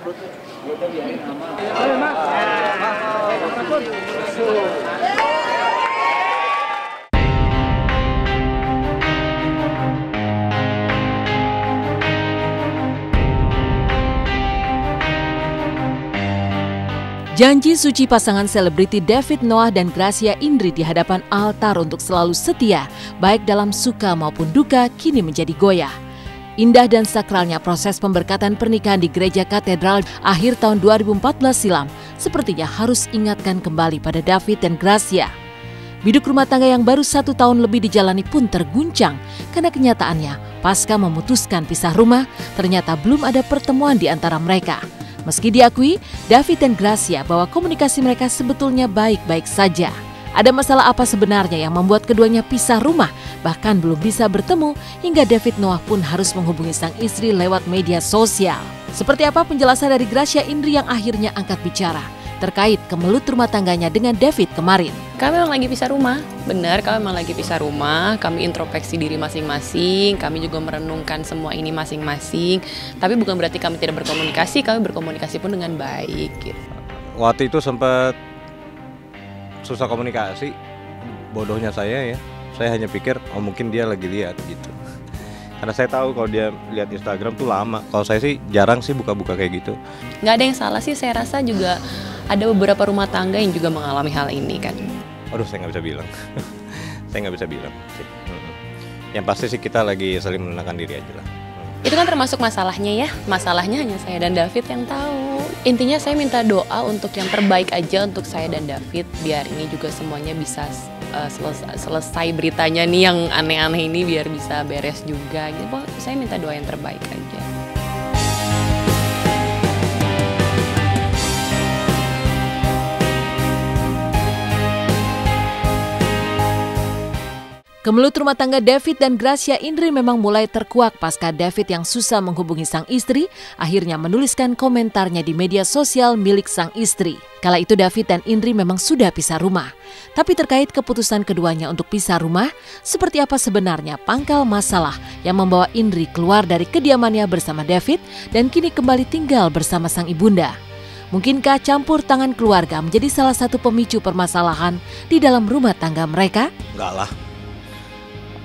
Janji suci pasangan selebriti David Noah dan Gracia Indri di hadapan altar untuk selalu setia, baik dalam suka maupun duka, kini menjadi goyah. Indah dan sakralnya proses pemberkatan pernikahan di Gereja Katedral akhir tahun 2014 silam sepertinya harus ingatkan kembali pada David dan Gracia. Biduk rumah tangga yang baru 1 tahun lebih dijalani pun terguncang karena kenyataannya pasca memutuskan pisah rumah, ternyata belum ada pertemuan di antara mereka. Meski diakui, David dan Gracia bahwa komunikasi mereka sebetulnya baik-baik saja. Ada masalah apa sebenarnya yang membuat keduanya pisah rumah, bahkan belum bisa bertemu hingga David Noah pun harus menghubungi sang istri lewat media sosial. Seperti apa penjelasan dari Gracia Indri yang akhirnya angkat bicara terkait kemelut rumah tangganya dengan David kemarin. Kami memang lagi pisah rumah, benar kami memang lagi pisah rumah, kami introspeksi diri masing-masing, kami juga merenungkan semua ini masing-masing, tapi bukan berarti kami tidak berkomunikasi, kami berkomunikasi pun dengan baik. Gitu. Waktu itu sempat susah komunikasi, bodohnya saya hanya pikir, oh mungkin dia lagi lihat gitu. Karena saya tahu kalau dia lihat Instagram tuh lama, kalau saya sih jarang sih buka-buka kayak gitu. Nggak ada yang salah sih, saya rasa juga ada beberapa rumah tangga yang juga mengalami hal ini kan. Aduh, saya nggak bisa bilang. Saya nggak bisa bilang sih. Yang pasti sih kita lagi saling menenangkan diri aja lah. Itu kan termasuk masalahnya ya. Masalahnya hanya saya dan David yang tahu. Intinya saya minta doa untuk yang terbaik aja untuk saya dan David. Biar ini juga semuanya bisa selesai beritanya nih yang aneh-aneh ini biar bisa beres juga. Gitu. Saya minta doa yang terbaik aja. Kemelut rumah tangga David dan Gracia Indri memang mulai terkuak pasca David yang susah menghubungi sang istri akhirnya menuliskan komentarnya di media sosial milik sang istri. Kala itu David dan Indri memang sudah pisah rumah. Tapi terkait keputusan keduanya untuk pisah rumah, seperti apa sebenarnya pangkal masalah yang membawa Indri keluar dari kediamannya bersama David dan kini kembali tinggal bersama sang ibunda? Mungkinkah campur tangan keluarga menjadi salah satu pemicu permasalahan di dalam rumah tangga mereka? Enggak lah.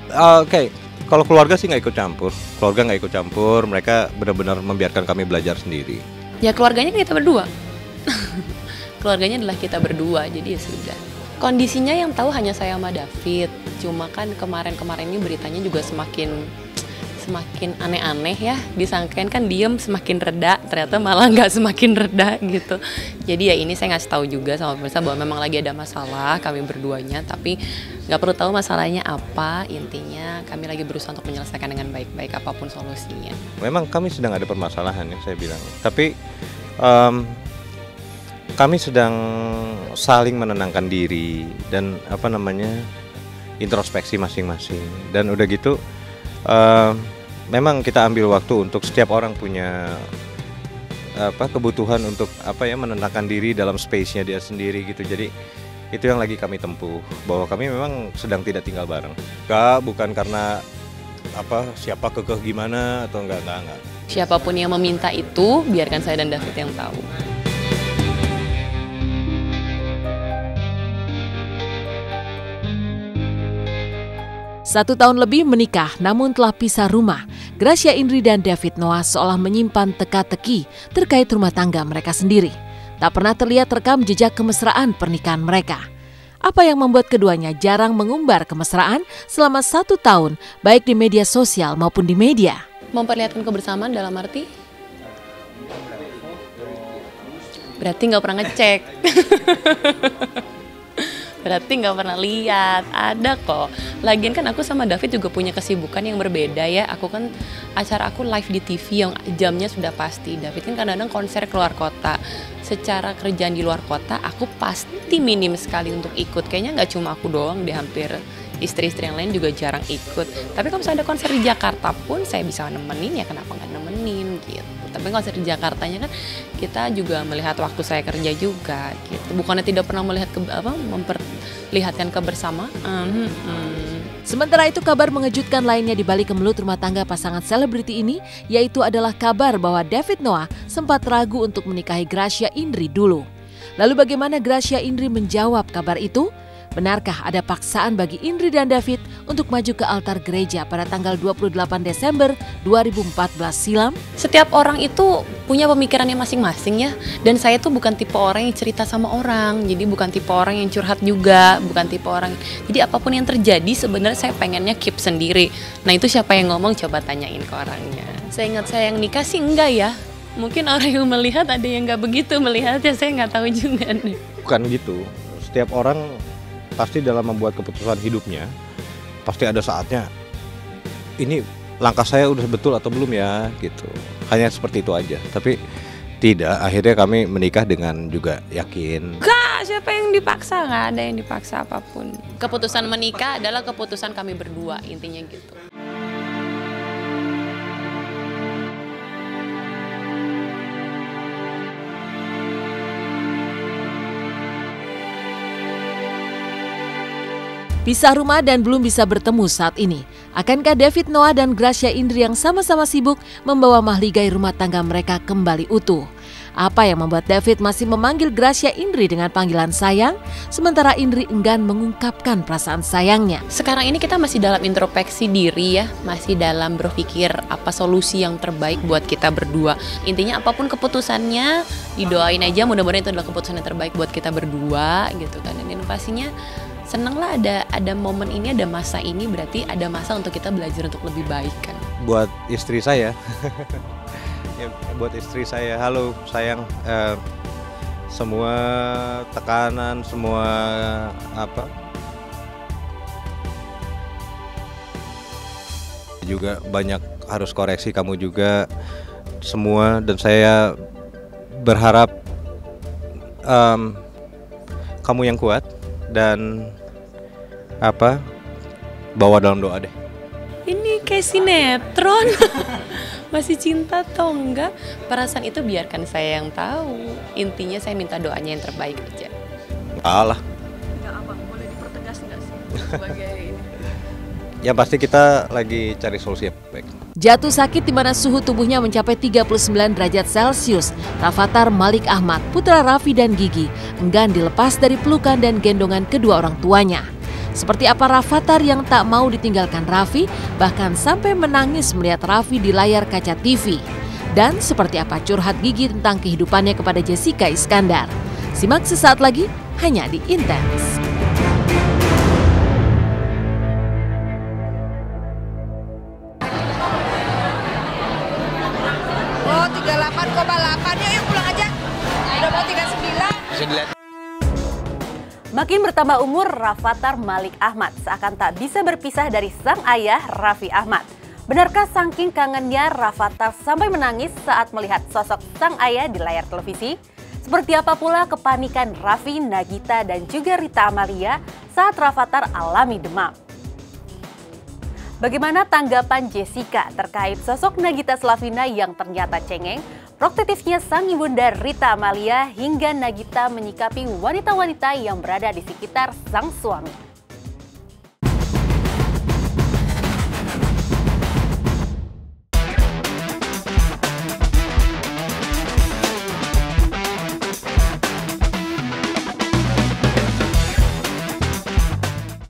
Oke, kalau keluarga sih nggak ikut campur. Keluarga nggak ikut campur, mereka benar-benar membiarkan kami belajar sendiri. Ya keluarganya kita berdua. Keluarganya adalah kita berdua, jadi ya sudah. Kondisinya yang tahu hanya saya sama David. Cuma kan kemarin-kemarin ini beritanya juga semakin aneh-aneh ya. Disangkain kan diem semakin reda, ternyata malah nggak semakin reda gitu. Jadi ya ini saya ngasih tahu juga sama pemirsa bahwa memang lagi ada masalah kami berduanya, tapi nggak perlu tahu masalahnya apa. Intinya kami lagi berusaha untuk menyelesaikan dengan baik-baik apapun solusinya. Memang kami sedang ada permasalahan ya saya bilang, tapi kami sedang saling menenangkan diri dan introspeksi masing-masing. Dan udah gitu memang kita ambil waktu untuk setiap orang punya kebutuhan untuk menenangkan diri dalam space-nya dia sendiri gitu. Jadi itu yang lagi kami tempuh, bahwa kami memang sedang tidak tinggal bareng. Bukan karena siapa kekeh gimana atau enggak. Siapapun yang meminta itu biarkan saya dan David yang tahu. Satu tahun lebih menikah namun telah pisah rumah, Gracia Indri dan David Noah seolah menyimpan teka-teki terkait rumah tangga mereka sendiri. Tak pernah terlihat rekam jejak kemesraan pernikahan mereka. Apa yang membuat keduanya jarang mengumbar kemesraan selama 1 tahun, baik di media sosial maupun di media? Memperlihatkan kebersamaan dalam arti? Berarti nggak pernah ngecek. Berarti nggak pernah lihat, ada kok. Lagian kan aku sama David juga punya kesibukan yang berbeda ya. Aku kan acara aku live di TV yang jamnya sudah pasti. David kan kadang-kadang konser keluar kota. Secara kerjaan di luar kota, aku pasti minim sekali untuk ikut. Kayaknya nggak cuma aku doang, di hampir istri-istri yang lain juga jarang ikut. Tapi kalau misalnya ada konser di Jakarta pun saya bisa nemenin, ya kenapa nggak nemenin gitu. Tapi konser di Jakartanya kan kita juga melihat waktu saya kerja juga gitu. Bukannya tidak pernah melihat memperlihatkan kebersamaan. Sementara itu kabar mengejutkan lainnya di balik kemelut rumah tangga pasangan selebriti ini, yaitu adalah kabar bahwa David Noah sempat ragu untuk menikahi Gracia Indri dulu. Lalu bagaimana Gracia Indri menjawab kabar itu? Benarkah ada paksaan bagi Indri dan David untuk maju ke altar gereja pada tanggal 28 Desember 2014 silam? Setiap orang itu punya pemikirannya masing-masing ya. Dan saya tuh bukan tipe orang yang cerita sama orang. Jadi bukan tipe orang yang curhat juga. Bukan tipe orang. Jadi apapun yang terjadi sebenarnya saya pengennya keep sendiri. Nah itu siapa yang ngomong coba tanyain ke orangnya. Saya ingat saya yang nikah sih enggak ya. Mungkin orang yang melihat ada yang nggak begitu melihatnya, saya nggak tahu juga nih. Bukan gitu. Setiap orang pasti dalam membuat keputusan hidupnya pasti ada saatnya ini langkah saya udah betul atau belum ya gitu, hanya seperti itu aja. Tapi tidak, akhirnya kami menikah dengan juga yakin. Enggak, siapa yang dipaksa? Nggak ada yang dipaksa apapun. Keputusan menikah adalah keputusan kami berdua, intinya gitu. Pisah rumah dan belum bisa bertemu saat ini. Akankah David Noah dan Gracia Indri yang sama-sama sibuk membawa mahligai rumah tangga mereka kembali utuh? Apa yang membuat David masih memanggil Gracia Indri dengan panggilan sayang, sementara Indri enggan mengungkapkan perasaan sayangnya? Sekarang ini kita masih dalam introspeksi diri ya, masih dalam berpikir apa solusi yang terbaik buat kita berdua. Intinya apapun keputusannya, didoain aja mudah-mudahan itu adalah keputusan yang terbaik buat kita berdua gitu kan. Dan pastinya seneng lah ada momen ini, ada masa ini, berarti ada masa untuk kita belajar untuk lebih baik kan. Buat istri saya, ya, buat istri saya, halo sayang, semua tekanan, semua apa, juga banyak harus koreksi kamu juga semua, dan saya berharap kamu yang kuat dan apa, bawa dalam doa deh. Ini kayak sinetron. Masih cinta atau enggak? Perasaan itu biarkan saya yang tahu. Intinya saya minta doanya yang terbaik aja. Alah. Enggak apa, boleh dipertegas enggak sih sebagai ini? Ya pasti kita lagi cari solusi yang baik. Jatuh sakit di mana suhu tubuhnya mencapai 39 derajat Celcius, Rafathar Malik Ahmad, putra Raffi dan Gigi, enggan dilepas dari pelukan dan gendongan kedua orang tuanya. Seperti apa Rafathar yang tak mau ditinggalkan Raffi, bahkan sampai menangis melihat Raffi di layar kaca TV. Dan seperti apa curhat Gigi tentang kehidupannya kepada Jessica Iskandar. Simak sesaat lagi, hanya di Intens. Oh, 38,8, yuk pulang aja. Udah mau 39. Bisa dilihat. Makin bertambah umur, Rafathar Malik Ahmad seakan tak bisa berpisah dari sang ayah Raffi Ahmad. Benarkah saking kangennya Rafathar sampai menangis saat melihat sosok sang ayah di layar televisi? Seperti apa pula kepanikan Raffi, Nagita, dan juga Rita Amalia saat Rafathar alami demam? Bagaimana tanggapan Jessica terkait sosok Nagita Slavina yang ternyata cengeng, protektifnya sang ibunda Rita Amalia, hingga Nagita menyikapi wanita-wanita yang berada di sekitar sang suami?